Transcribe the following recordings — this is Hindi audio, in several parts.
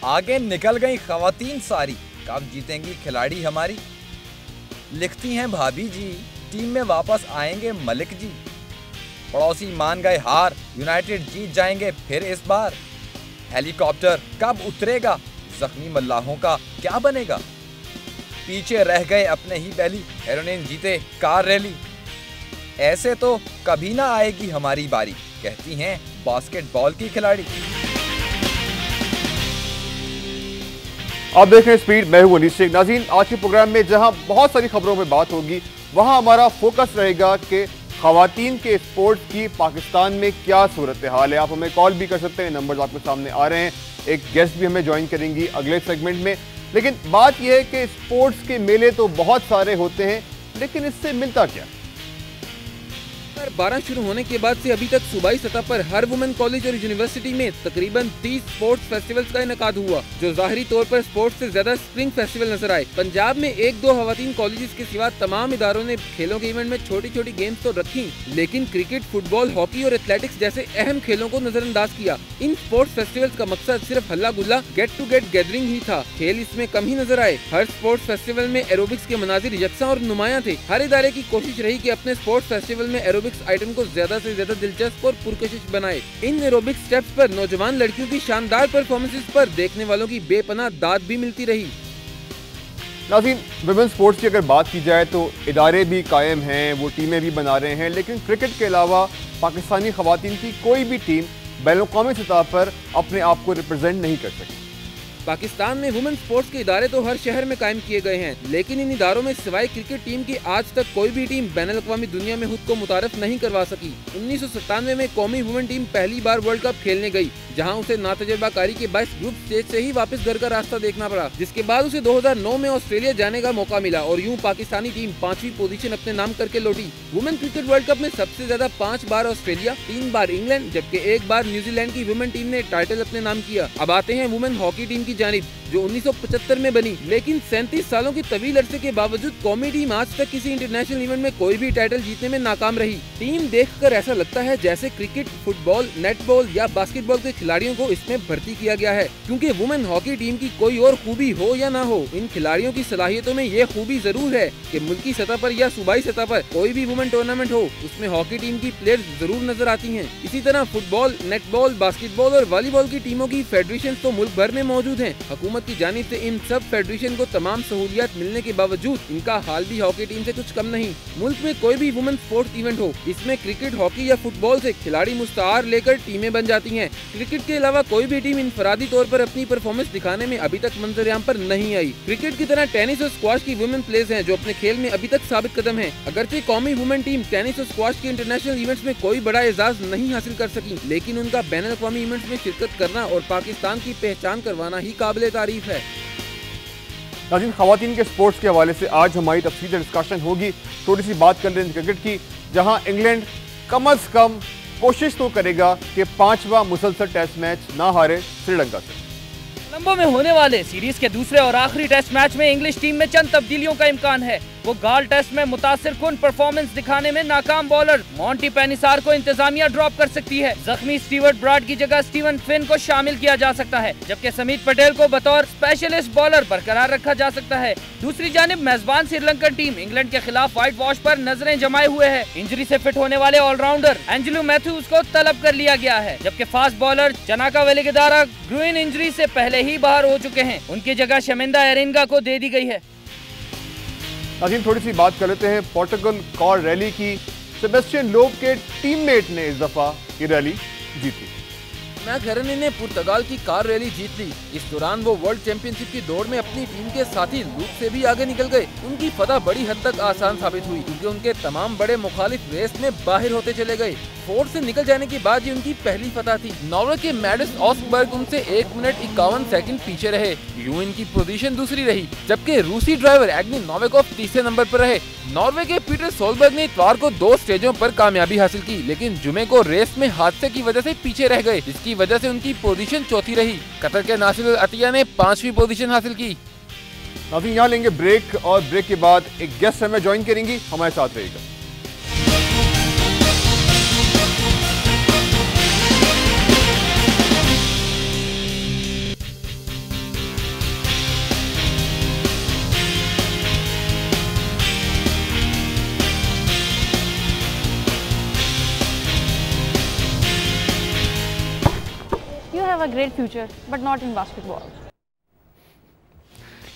आगे निकल गई खवातीन सारी, कब जीतेंगी खिलाड़ी हमारी। लिखती हैं भाभी जी, टीम में वापस आएंगे मलिक जी। पड़ोसी मान गए हार, यूनाइटेड जीत जाएंगे फिर इस बार। हेलीकॉप्टर कब उतरेगा, जख्मी मल्लाहों का क्या बनेगा। पीछे रह गए अपने ही बैली, हेरोनिन जीते कार रैली। ऐसे तो कभी ना आएगी हमारी बारी, कहती हैं बास्केटबॉल की खिलाड़ी। आप देख रहे हैं स्पीड, मैं हूं अनीस शेख। नाज़रीन, आज के प्रोग्राम में जहां बहुत सारी खबरों पर बात होगी, वहां हमारा फोकस रहेगा कि खवातीन के स्पोर्ट्स की पाकिस्तान में क्या सूरत हाल है। आप हमें कॉल भी कर सकते हैं, नंबर्स आपके सामने आ रहे हैं। एक गेस्ट भी हमें ज्वाइन करेंगी अगले सेगमेंट में। लेकिन बात यह है कि स्पोर्ट्स के मेले तो बहुत सारे होते हैं, लेकिन इससे मिलता क्या। 2012 शुरू होने के बाद से अभी तक सूबाई सतह पर हर वुमेन कॉलेज और यूनिवर्सिटी में तकरीबन 30 स्पोर्ट्स फेस्टिवल्स का इनेकाद हुआ, जो जाहिरी तौर पर स्पोर्ट्स से ज्यादा स्प्रिंग फेस्टिवल नजर आए। पंजाब में 1-2 खवातीन कॉलेजेस के सिवा तमाम इदारों ने खेलों के इवेंट में छोटी छोटी गेम्स तो रखी, लेकिन क्रिकेट, फुटबॉल, हॉकी और एथलेटिक्स जैसे अहम खेलों को नजरअंदाज किया। इन स्पोर्ट्स फेस्टिवल्स का मकसद सिर्फ हल्ला गुल्ला, गेट टू गेट गैदरिंग ही था। खेल इसमें कम ही नजर आए। हर स्पोर्ट्स फेस्टिवल में एरोबिक्स के मनाजिर यकसा और नुमाया थे। हर इदारे की कोशिश रही कि अपने स्पोर्ट्स फेस्टिवल में एरोबिक्स आइटम को ज्यादा से ज्यादा दिलचस्प और पुरकशिश बनाए। इन एरोबिक स्टेप्स पर नौजवान लड़कियों की शानदार परफॉर्मेंसेस पर देखने वालों की बेपनाह दाद भी मिलती रही। नाज़रीन, विमेन स्पोर्ट्स की अगर बात की जाए तो इदारे भी कायम हैं, वो टीमें भी बना रहे हैं, लेकिन क्रिकेट के अलावा पाकिस्तानी खवातीन की कोई भी टीम बैनुल-अक़वामी सतह पर अपने आप को रिप्रेजेंट नहीं कर सकी। पाकिस्तान में वुमेन स्पोर्ट्स के इदारे तो हर शहर में कायम किए गए हैं, लेकिन इन इदारों में सिवाय क्रिकेट टीम की आज तक कोई भी टीम बैनुल अक़वामी दुनिया में खुद को मुतारफ नहीं करवा सकी। 1997 में कौमी वुमेन टीम पहली बार वर्ल्ड कप खेलने गई, जहां उसे नातजुर्बाकारी के बायस ग्रुप स्टेज से ही वापस घर का रास्ता देखना पड़ा, जिसके बाद उसे 2009 में ऑस्ट्रेलिया जाने का मौका मिला और यूं पाकिस्तानी टीम 5वीं पोजीशन अपने नाम करके लौटी। वुमेन क्रिकेट वर्ल्ड कप में सबसे ज्यादा 5 बार ऑस्ट्रेलिया, 3 बार इंग्लैंड, जबकि 1 बार न्यूजीलैंड की वुमेन टीम ने टाइटल अपने नाम किया। अब आते हैं वुमेन हॉकी टीम की जानिब, जो 1975 में बनी, लेकिन 37 सालों की तवील अरसे के बावजूद कौमी टीम आज तक किसी इंटरनेशनल इवेंट में कोई भी टाइटल जीतने में नाकाम रही। टीम देखकर ऐसा लगता है जैसे क्रिकेट, फुटबॉल, नेटबॉल या बास्केटबॉल के खिलाड़ियों को इसमें भर्ती किया गया है, क्योंकि वुमेन हॉकी टीम की कोई और खूबी हो या ना हो, इन खिलाड़ियों की सलाहियतों में ये खूबी जरूर है कि मुल्की सतह पर या सूबाई सतह पर कोई भी वुमेन टूर्नामेंट हो, उसमें हॉकी टीम की प्लेयर्स जरूर नजर आती हैं। इसी तरह फुटबॉल, नेटबॉल, बास्केटबॉल और वॉलीबॉल की टीमों की फेडरेशन तो मुल्क भर में मौजूद है। हुकूमत की जानिब से इन सब फेडरेशन को तमाम सहूलियात मिलने के बावजूद इनका हाल भी हॉकी टीम से कुछ कम नहीं। मुल्क में कोई भी वुमेन स्पोर्ट्स इवेंट हो, इसमें क्रिकेट, हॉकी या फुटबॉल से खिलाड़ी मुस्तार लेकर टीमें बन जाती हैं। क्रिकेट के अलावा कोई भी टीम इनफरादी तौर पर अपनी परफॉर्मेंस दिखाने में अभी तक मंजर-ए-आम पर नहीं आई। क्रिकेट की तरह टेनिस और स्क्वाश की वुमेन प्लेयर्स हैं जो अपने खेल में अभी तक साबित कदम हैं। अगरचे कौमी वुमेन टीम टेनिस और स्क्वाश के इंटरनेशनल इवेंट्स में कोई बड़ा एजाज नहीं हासिल कर सकी, लेकिन उनका बैनुल अक़वामी इवेंट्स में शिरकत करना और पाकिस्तान की पहचान करवाना ही काबिल तारीफ है। नाज़रीन, खवातीन के स्पोर्ट्स के हवाले से आज हमारी तफसील डिस्कशन होगी। थोड़ी सी बात कर लें क्रिकेट की, जहां इंग्लैंड कम अज कम कोशिश तो करेगा कि 5वां मुसलसल टेस्ट मैच ना हारे श्रीलंका से। कोलंबो में होने वाले सीरीज के दूसरे और आखिरी टेस्ट मैच में इंग्लिश टीम में चंद तब्दीलियों का इम्कान है। वो गाल टेस्ट में मुतासिर कुन परफॉर्मेंस दिखाने में नाकाम बॉलर मॉन्टी पेनिसार को इंतजामिया ड्रॉप कर सकती है। जख्मी स्टीवर्ट ब्रॉड की जगह स्टीवन फिन को शामिल किया जा सकता है, जबकि समीत पटेल को बतौर स्पेशलिस्ट बॉलर बरकरार रखा जा सकता है। दूसरी जानिब मेजबान श्रीलंकन टीम इंग्लैंड के खिलाफ व्हाइट वॉश पर नजरें जमाए हुए है। इंजरी से फिट होने वाले ऑलराउंडर एंजेलो मैथ्यूज को तलब कर लिया गया है, जबकि फास्ट बॉलर चनाका वेलिगदारा ग्रूइन इंजरी से पहले ही बाहर हो चुके हैं। उनकी जगह शमिंदा एरिंगा को दे दी गई है। नाज़रीन, थोड़ी सी बात कर लेते हैं पोर्टुगल कार रैली की। सेबेस्टियन लोब के टीममेट ने इस दफा ये रैली जीती। मैकहेरनी ने पुर्तगाल की कार रैली जीत ली। इस दौरान वो वर्ल्ड चैंपियनशिप की दौड़ में अपनी टीम के साथी लूक से भी आगे निकल गए। उनकी फतह बड़ी हद तक आसान साबित हुई, क्योंकि उनके तमाम बड़े मुखालिफ रेस में बाहर होते चले गए। फोर्थ से निकल जाने के बाद ये उनकी पहली फतह थी। नॉर्वे के मैडिस ऑस्बर्ग उनसे 1 मिनट 51 सेकंड पीछे रहे। यूं इनकी पोजीशन दूसरी रही, जबकि रूसी ड्राइवर एग्नी नोविकोव तीसरे नंबर पर रहे। नॉर्वे के पीटर सोलबर्ग ने इतवार को 2 स्टेजों पर कामयाबी हासिल की, लेकिन जुमे को रेस में हादसे की वजह से पीछे रह गए, जिसकी वजह से उनकी पोजीशन चौथी रही। कतर के नासिर अल अतिया ने 5वीं पोजीशन हासिल की। नाज़रीन, यहाँ लेंगे ब्रेक और ब्रेक के बाद एक गेस्ट हमें ज्वाइन करेंगी, हमारे साथ रहेगा। have a great future, but not in basketball.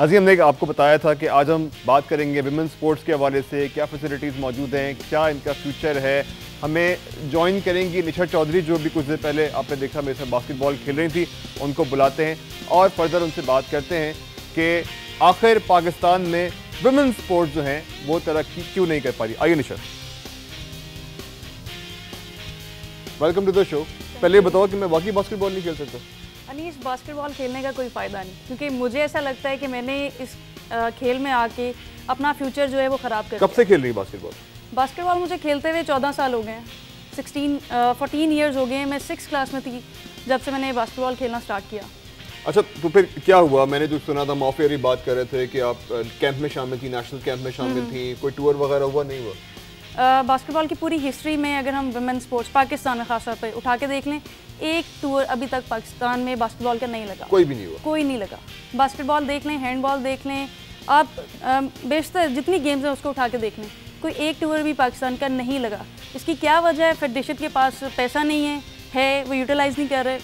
अजी हमने आपको बताया था कि आज हम बात करेंगे विमेंस स्पोर्ट्स के हवाले से, क्या फैसिलिटीज़ मौजूद हैं, क्या इनका फ्यूचर है। हमें ज्वाइन करेंगी निशा चौधरी, जो भी कुछ देर पहले आपने देखा मेरे साथ बास्केटबॉल खेल रही थी। उनको बुलाते हैं और फर्दर उनसे बात करते हैं कि आखिर पाकिस्तान में विमेंस स्पोर्ट्स जो हैं वो तरक्की क्यों नहीं कर पा रही। आइए निशा, वेलकम टू द शो। पहले बताओ कि मैं वाकई बास्केटबॉल नहीं खेल सकता? अनीस, बास्केटबॉल खेलने का कोई फ़ायदा नहीं, क्योंकि मुझे ऐसा लगता है कि मैंने इस खेल में आके अपना फ्यूचर जो है वो ख़राब कर दिया। कब से खेल रही है बास्केटबॉल? बास्केटबॉल मुझे खेलते हुए 14 साल हो गए हैं, 14 ईयर्स हो गए हैं। मैं 6th क्लास में थी जब से मैंने बास्केटबॉल खेलना स्टार्ट किया। अच्छा, तो फिर क्या हुआ? मैंने जो सुना था मॉफियर बात कर रहे थे कि आप कैंप में शामिल थी, नेशनल कैंप में शामिल थी, कोई टूर वगैरह हुआ? नहीं हुआ? बास्केटबॉल की पूरी हिस्ट्री में अगर हम वुमेन स्पोर्ट्स पाकिस्तान में खासतौर पर उठा के देख लें, एक टूर अभी तक पाकिस्तान में बास्केटबॉल का नहीं लगा। कोई भी नहीं हुआ? कोई नहीं लगा। बास्केटबॉल देख लें, हैंडबॉल देख लें, आप बेशतर जितनी गेम्स हैं उसको उठा के देख लें, कोई एक टूर भी पाकिस्तान का नहीं लगा। इसकी क्या वजह है? फेडरेशन के पास पैसा नहीं है वो यूटिलाइज़ नहीं कर रहे।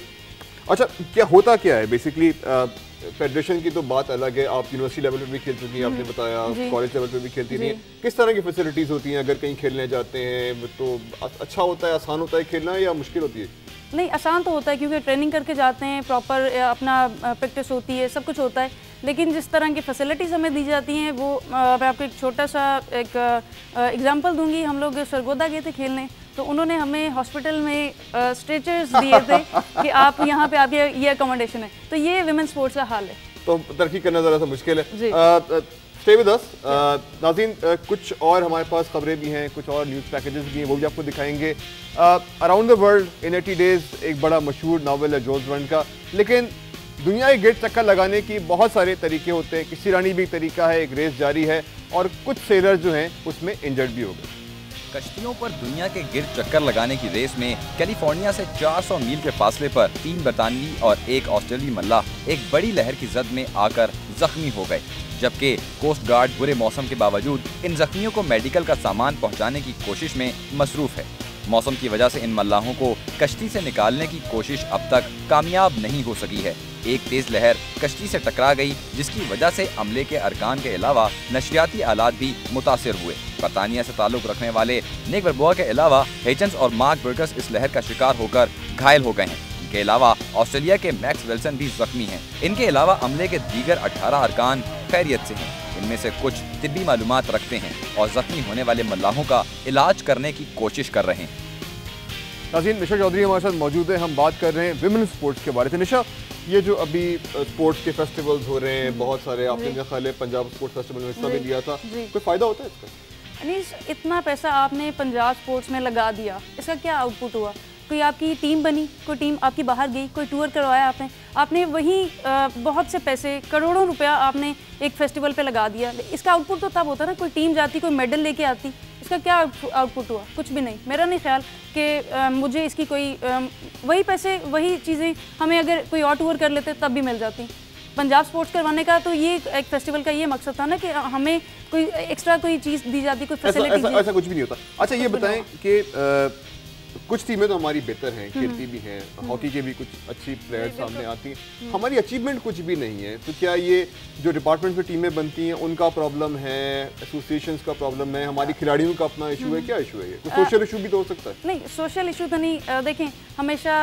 अच्छा, क्या होता क्या है बेसिकली? फेडरेशन की तो बात अलग है, आप यूनिवर्सिटी लेवल पे भी खेल चुकी हैं, आपने बताया, कॉलेज लेवल पे भी खेलती रही हैं। किस तरह की फैसिलिटीज़ होती हैं अगर कहीं खेलने जाते हैं? तो अच्छा होता है, आसान होता है खेलना, या मुश्किल होती है? नहीं, आसान तो होता है, क्योंकि ट्रेनिंग करके जाते हैं, प्रॉपर अपना प्रैक्टिस होती है, सब कुछ होता है। लेकिन जिस तरह की फैसिलिटीज़ हमें दी जाती हैं वो, मैं आपको एक छोटा सा एक एग्जांपल दूंगी। हम लोग सरगोदा गए थे खेलने, तो उन्होंने हमें हॉस्पिटल में स्ट्रेचर्स दिए थे कि आप यहाँ पे आपके ये अकोमोडेशन है। तो ये विमेन स्पोर्ट्स का हाल है। तो तरक्की करना ज़रा सा मुश्किल है। स्टे विद अस नाज़रीन, कुछ और हमारे पास खबरें भी हैं, कुछ और न्यूज़ पैकेजेस भी हैं, वो भी आपको दिखाएंगे। Around the world in 80 days एक बड़ा मशहूर नावल है जोल्स वर्न का, लेकिन दुनिया के गिर्द चक्कर लगाने की बहुत सारे तरीके होते हैं। किसी रानी भी एक तरीका है, एक रेस जारी है, और कुछ सेलर जो हैं उसमें इंजर्ड भी हो गए। कश्तियों पर दुनिया के गिर्द चक्कर लगाने की रेस में कैलिफोर्निया से 400 मील के फासले पर 3 बरतानवी और 1 ऑस्ट्रेलियाई मल्लाह एक बड़ी लहर की जद में आकर जख्मी हो गए, जबकि कोस्ट गार्ड बुरे मौसम के बावजूद इन जख्मियों को मेडिकल का सामान पहुंचाने की कोशिश में मसरूफ है। मौसम की वजह से इन मल्लाहों को कश्ती से निकालने की कोशिश अब तक कामयाब नहीं हो सकी है। एक तेज लहर कश्ती से टकरा गई, जिसकी वजह से अमले के अरकान के अलावा नशरियाती आलात भी मुतासिर हुए। बरतानिया से ताल्लुक रखने वाले निक वर्बोआ के अलावा हेचन्स और मार्क बर्गस इस लहर का शिकार होकर घायल हो गए हैं। इनके अलावा ऑस्ट्रेलिया के मैक्स विल्सन भी जख्मी हैं। इनके अलावा अमले के दीगर 18 अरकान खैरियत से हैं। इनमें से कुछ तिब्बी मालूमात रखते हैं और जख्मी होने वाले मल्लाहों का इलाज करने की कोशिश कर रहे हैं। नाज़रीन, निशा चौधरी हमारे साथ मौजूद है। हम बात कर रहे हैं विमेन स्पोर्ट्स के बारे में। निशा, ये जो अभी स्पोर्ट्स के फेस्टिवल्स हो रहे हैं बहुत सारे, आपने मेरा ख्याल है पंजाब स्पोर्ट्स फेस्टिवल में हिस्सा भी लिया था, कोई फ़ायदा होता है इसका? अनीस, इतना पैसा आपने पंजाब स्पोर्ट्स में लगा दिया, इसका क्या आउटपुट हुआ? कोई आपकी टीम बनी, कोई टीम आपकी बाहर गई, कोई टूर करवाया आपने वही बहुत से पैसे, करोड़ों रुपया आपने एक फेस्टिवल पे लगा दिया। इसका आउटपुट तो तब होता ना, कोई टीम जाती, कोई मेडल लेके आती। इसका क्या आउटपुट हुआ? कुछ भी नहीं। मेरा नहीं ख्याल कि मुझे इसकी कोई वही पैसे, वही चीज़ें हमें अगर कोई और टूर कर लेते तब भी मिल जाती। पंजाब स्पोर्ट्स करवाने का तो ये एक फेस्टिवल का ये मकसद था ना कि हमें कोई एक्स्ट्रा कोई चीज़ दी जाती, कोई फैसिलिटी। ऐसा कुछ भी नहीं होता। अच्छा, ये बताएं कि कुछ टीमें तो हमारी बेहतर हैं, खेलती भी हैं, हॉकी के भी कुछ अच्छी प्लेयर्स सामने आती हैं, हमारी अचीवमेंट कुछ भी नहीं है। तो क्या ये जो डिपार्टमेंट में टीमें बनती हैं उनका प्रॉब्लम है, एसोसिएशंस का प्रॉब्लम है, हमारी खिलाड़ियों का अपना इशू है? क्या इशू है? ये सोशल इशू भी तो हो सकता है। नहीं, सोशल इशू तो नहीं। देखें, हमेशा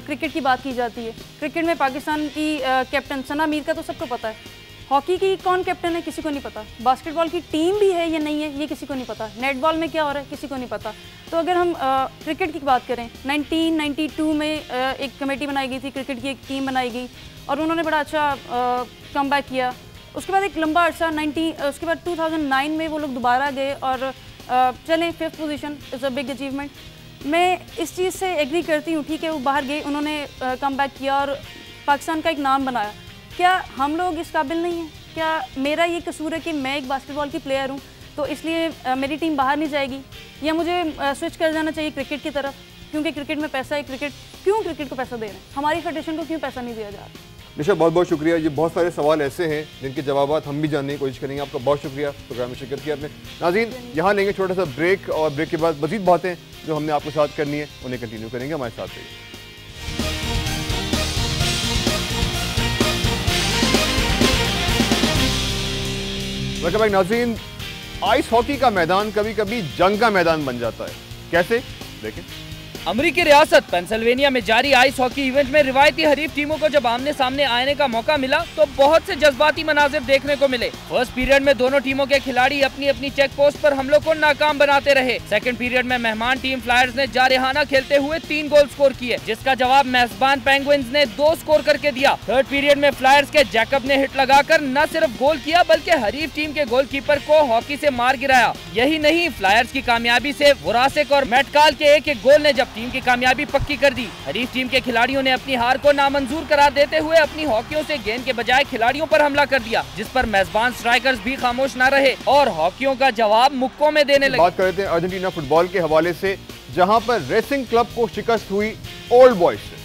क्रिकेट की बात की जाती है। क्रिकेट में पाकिस्तान की कैप्टन सना मीर का तो सबको पता है। हॉकी की कौन कैप्टन है, किसी को नहीं पता। बास्केटबॉल की टीम भी है या नहीं है, ये किसी को नहीं पता। नेटबॉल में क्या हो रहा है, किसी को नहीं पता। तो अगर हम क्रिकेट की बात करें, 1992 में एक कमेटी बनाई गई थी, क्रिकेट की एक टीम बनाई गई और उन्होंने बड़ा अच्छा कमबैक किया। उसके बाद एक लंबा अर्सा उसके बाद 2009 में वो लोग दोबारा गए और चलें 5th position is a big achievement. मैं इस चीज़ से एग्री करती हूँ, ठीक है, वो बाहर गए, उन्होंने कमबैक किया और पाकिस्तान का एक नाम बनाया। क्या हम लोग इस काबिल नहीं हैं? क्या मेरा ये कसूर है कि मैं एक बास्केटबॉल की प्लेयर हूँ तो इसलिए मेरी टीम बाहर नहीं जाएगी, या मुझे स्विच कर जाना चाहिए क्रिकेट की तरफ क्योंकि क्रिकेट में पैसा है? क्यों क्रिकेट को पैसा दे रहे हैं? हमारी फेडरेशन को क्यों पैसा नहीं दिया जा रहा? निशा, बहुत बहुत शुक्रिया। ये बहुत सारे सवाल ऐसे हैं जिनके जवाब हम भी जानने की कोशिश करेंगे। आपका बहुत शुक्रिया प्रोग्राम में शिरकत किया आपने। नाज़रीन, यहाँ लेंगे छोटा सा ब्रेक और ब्रेक के बाद मज़ीद बातें जो हमने आपके साथ करनी है उन्हें कंटिन्यू करेंगे। हमारे साथ रहिए। जकीर भाई, नाज़रीन, आइस हॉकी का मैदान कभी कभी जंग का मैदान बन जाता है, कैसे देखें। अमेरिकी रियासत पेंसिल्वेनिया में जारी आइस हॉकी इवेंट में रिवायती हरीफ टीमों को जब आमने सामने आने का मौका मिला तो बहुत से जज्बाती मनाजिर देखने को मिले। फर्स्ट पीरियड में दोनों टीमों के खिलाड़ी अपनी अपनी चेक पोस्ट पर हमलों को नाकाम बनाते रहे। सेकंड पीरियड में मेहमान टीम फ्लायर्स ने जारहाना खेलते हुए 3 गोल स्कोर किए, जिसका जवाब मेजबान पेंगुइन्स ने 2 स्कोर करके दिया। थर्ड पीरियड में फ्लायर्स के जैकब ने हिट लगाकर न सिर्फ गोल किया बल्कि हरीफ टीम के गोलकीपर को हॉकी से मार गिराया। यही नहीं, फ्लायर्स की कामयाबी से वुरासिक और मेटकाल के एक गोल ने जब टीम की कामयाबी पक्की कर दी। हरीफ टीम के खिलाड़ियों ने अपनी हार को नामंजूर करार देते हुए अपनी हॉकियों से गेंद के बजाय खिलाड़ियों पर हमला कर दिया, जिस पर मेजबान स्ट्राइकर्स भी खामोश न रहे और हॉकियों का जवाब मुक्कों में देने लगे। बात करते हैं अर्जेंटीना फुटबॉल के हवाले से, जहां पर रेसिंग क्लब को शिकस्त हुई ओल्ड बॉयज से।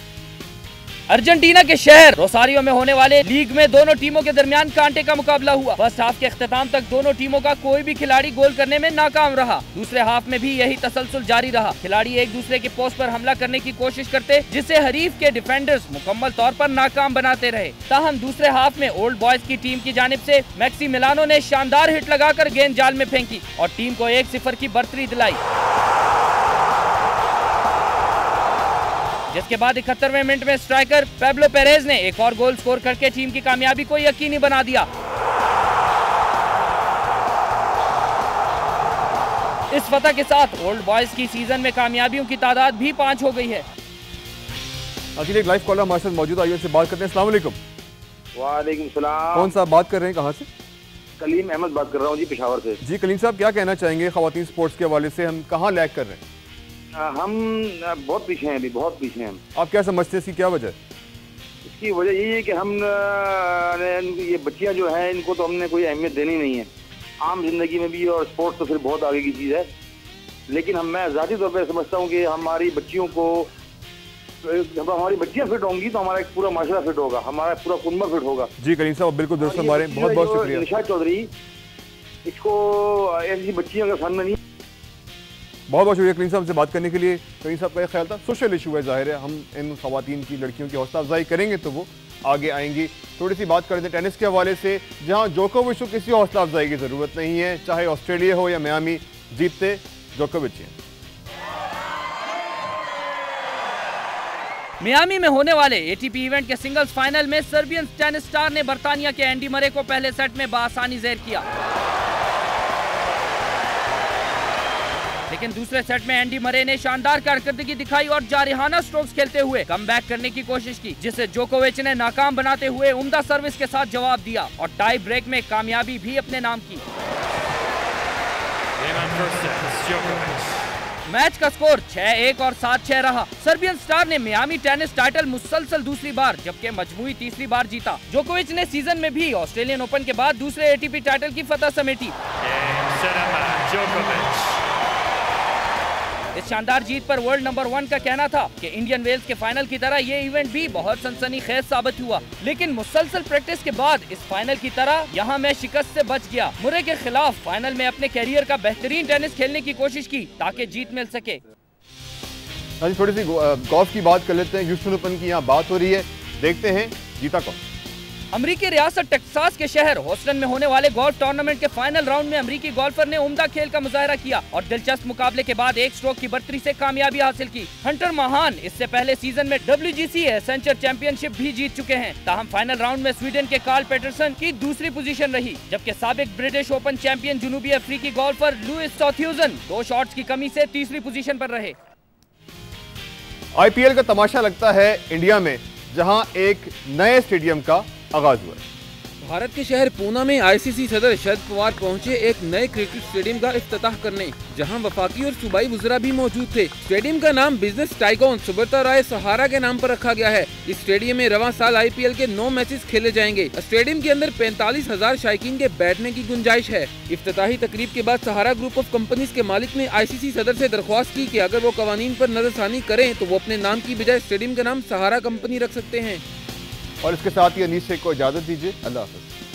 अर्जेंटीना के शहर रोसारियो में होने वाले लीग में दोनों टीमों के दरमियान कांटे का मुकाबला हुआ। फर्स्ट हाफ के अख्ताम तक दोनों टीमों का कोई भी खिलाड़ी गोल करने में नाकाम रहा। दूसरे हाफ में भी यही तसलसल जारी रहा। खिलाड़ी एक दूसरे के पोस्ट पर हमला करने की कोशिश करते, जिससे हरीफ के डिफेंडर्स मुकम्मल तौर पर नाकाम बनाते रहे। ताहम दूसरे हाफ में ओल्ड बॉयज की टीम की जानिब से मैक्सी मिलानो ने शानदार हिट लगाकर गेंद जाल में फेंकी और टीम को 1-0 की बढ़तरी दिलाई, जिसके बाद 71वें मिनट में स्ट्राइकर पेब्लो पेरेज ने एक और गोल स्कोर करके टीम की कामयाबी को यकीनी बना दिया। इस फतह के साथ ओल्ड बॉयज की सीजन में कामयाबियों की तादाद भी 5 हो गई है। अखिल, एक लाइव कॉलर हमारे साथ मौजूद, आइए से बात करते हैं। अस्सलाम वालेकुम। वालेकुम सलाम। कौन सा बात कर रहे हैं, कहाँ से? कलीम अहमद बात कर रहा हूँ जी, पेशावर से। जी कलीम साहब, क्या कहना चाहेंगे खवातीन स्पोर्ट्स के हवाले से, हम कहाँ लैग कर रहे हैं? हम बहुत पीछे हैं, अभी बहुत पीछे हैं। आप क्या समझते हैं, इसकी क्या वजह है? इसकी वजह यही है कि हम ये बच्चियां जो हैं इनको तो हमने कोई अहमियत देनी नहीं है आम जिंदगी में भी, और स्पोर्ट्स तो फिर बहुत आगे की चीज़ है। लेकिन मैं ज़ाती तौर पर समझता हूँ कि हमारी बच्चियों को, जब हमारी बच्चियां फिट होंगी तो हमारा एक पूरा माशरा फिट होगा, हमारा पूरा कुनबा फिट होगा। जी कलीम साहब, बिल्कुल दुरुस्त हमारे, बहुत बहुत शुक्रिया। निशा चौधरी, इसको ऐसी बच्चियों के सामने नहीं। बहुत बहुत शुक्रिया कलीम साहब से बात करने के लिए। कलीम साहब का एक ख्याल था सोशल इशू है, जाहिर है हम इन खवातीन की, लड़कियों की हौसला अफजाई करेंगे तो वो आगे आएंगी। थोड़ी सी बात करते हैं टेनिस के हवाले से, जहां जोकोविच को किसी हौसला अफजाई की ज़रूरत नहीं है, चाहे ऑस्ट्रेलिया हो या मियामी, जीतते जोकोविच हैं। मियामी में होने वाले एटीपी इवेंट के सिंगल्स फाइनल में सर्बियन टेनिस स्टार ने बर्तानिया के एंडी मरे को पहले सेट में बआसानी ज़ेर किया, लेकिन दूसरे सेट में एंडी मरे ने शानदार कारकर्दगी दिखाई और जारहाना स्ट्रोक्स खेलते हुए कमबैक करने की कोशिश की, जिसे जोकोविच ने नाकाम बनाते हुए उम्दा सर्विस के साथ जवाब दिया और टाई ब्रेक में कामयाबी भी अपने नाम की। मैच का स्कोर 6-1 और 7-6 रहा। सर्बियन स्टार ने मियामी टेनिस टाइटल मुसलसल दूसरी बार जबकि मजमूई तीसरी बार जीता। जोकोविच ने सीजन में भी ऑस्ट्रेलियन ओपन के बाद दूसरे एटीपी टाइटल की फतह समेटी। इस शानदार जीत पर वर्ल्ड नंबर 1 का कहना था कि इंडियन वेल्स के फाइनल की तरह ये इवेंट भी बहुत सनसनीखेज साबित हुआ, लेकिन मुसलसल प्रैक्टिस के बाद इस फाइनल की तरह यहाँ मैं शिकस्त से बच गया। मुरे के खिलाफ फाइनल में अपने कैरियर का बेहतरीन टेनिस खेलने की कोशिश की ताकि जीत मिल सके। थोड़ी सी गोल्फ की बात कर लेते हैं। ह्यूस्टन ओपन की यहाँ बात हो रही है, देखते हैं जीता कौन। अमेरिकी रियासत टेक्सास के शहर ह्यूस्टन में होने वाले गोल्फ टूर्नामेंट के फाइनल राउंड में अमेरिकी गोल्फर ने उम्दा खेल का मुजाहरा किया और दिलचस्प मुकाबले के बाद 1 स्ट्रोक की बढ़तरी से कामयाबी हासिल की। हंटर महान इससे पहले सीजन में WGC एसेंचर चैंपियनशिप भी जीत चुके हैं। ताहम फाइनल राउंड में स्वीडन के कार्ल पेटरसन की दूसरी पोजीशन रही, जबकि साबिक ब्रिटिश ओपन चैंपियन जुनूबी अफ्रीकी गोल्फर लुइस साउथह्यूजन 2 शॉट्स की कमी से तीसरी पोजीशन पर रहे। IPL का तमाशा लगता है इंडिया में, जहां एक नए स्टेडियम का आगाज हुआ है। भारत के शहर पूना में ICC सदर शरद पवार पहुंचे एक नए क्रिकेट स्टेडियम का इफ्तिताह करने, जहां वफाकी और सूबाई वज़रा भी मौजूद थे। स्टेडियम का नाम बिजनेस टाइकून सुब्रता राय सहारा के नाम पर रखा गया है। इस स्टेडियम में रवां साल IPL के 9 मैचेस खेले जाएंगे। स्टेडियम के अंदर 45,000 शायकीन के बैठने की गुंजाइश है। इफ्तिताही तकरीब के बाद सहारा ग्रुप ऑफ कंपनीज के मालिक ने ICC सदर से दरख्वास्त की कि अगर वो कवानीन पर नजरसानी करें तो वो अपने नाम की बजाय स्टेडियम का नाम सहारा कंपनी रख सकते हैं। और इसके साथ ही अनीस शेख को इजाजत दीजिए। अल्लाह हाफ़िज़।